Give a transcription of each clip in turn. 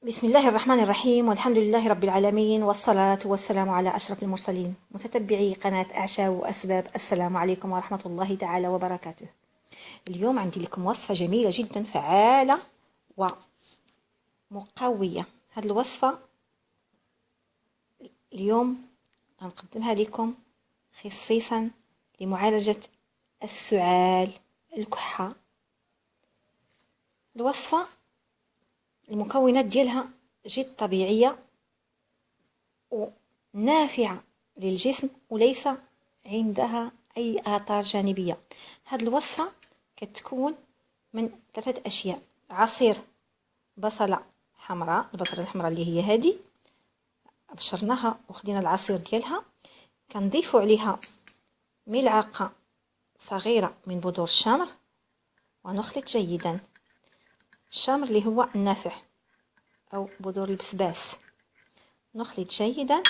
بسم الله الرحمن الرحيم، والحمد لله رب العالمين، والصلاة والسلام على أشرف المرسلين. متتبعي قناة أعشاب وأسباب، السلام عليكم ورحمة الله تعالى وبركاته. اليوم عندي لكم وصفة جميلة جدا، فعالة ومقوية. هذه الوصفة اليوم هنقدمها لكم خصيصا لمعالجة السعال، الكحة. الوصفة المكونات ديالها جد طبيعية ونافعة للجسم وليس عندها أي آثار جانبية. هذه الوصفة كتكون من 3 أشياء: عصير بصلة حمراء، البصلة الحمراء اللي هي هذه أبشرناها وخدينا العصير ديالها، كنضيفوا عليها ملعقة صغيرة من بذور الشمر ونخلط جيدا. الشمر اللي هو النافع أو بذور البسباس، نخلط جيدا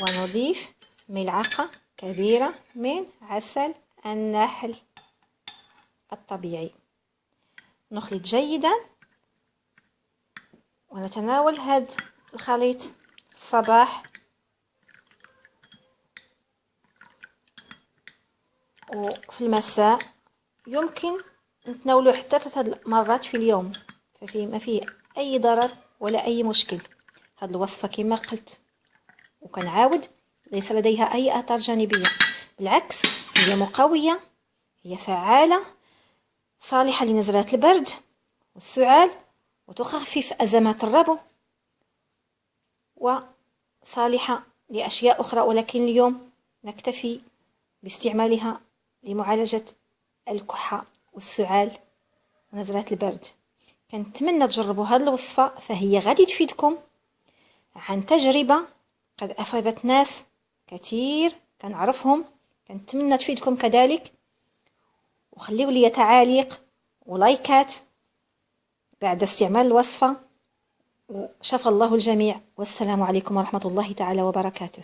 ونضيف ملعقة كبيرة من عسل النحل الطبيعي. نخلط جيدا ونتناول هذا الخليط في الصباح وفي المساء. يمكن نتناوله حتى 3 مرات في اليوم، ما فيه أي ضرر ولا أي مشكل. هذه الوصفة كما قلت وكنعاود ليس لديها أي آثار جانبية، بالعكس هي مقوية، هي فعالة، صالحة لنزلات البرد والسعال، وتخفف أزمات الربو، وصالحة لأشياء أخرى، ولكن اليوم نكتفي باستعمالها لمعالجة الكحة والسعال ونزلات البرد. كنتمنى تجربوا هذه الوصفة، فهي غادي تفيدكم عن تجربة قد أفادت ناس كثير كنعرفهم. كنتمنى تفيدكم كذلك، وخليوا لي تعاليق ولايكات بعد استعمال الوصفة، وشفى الله الجميع، والسلام عليكم ورحمة الله تعالى وبركاته.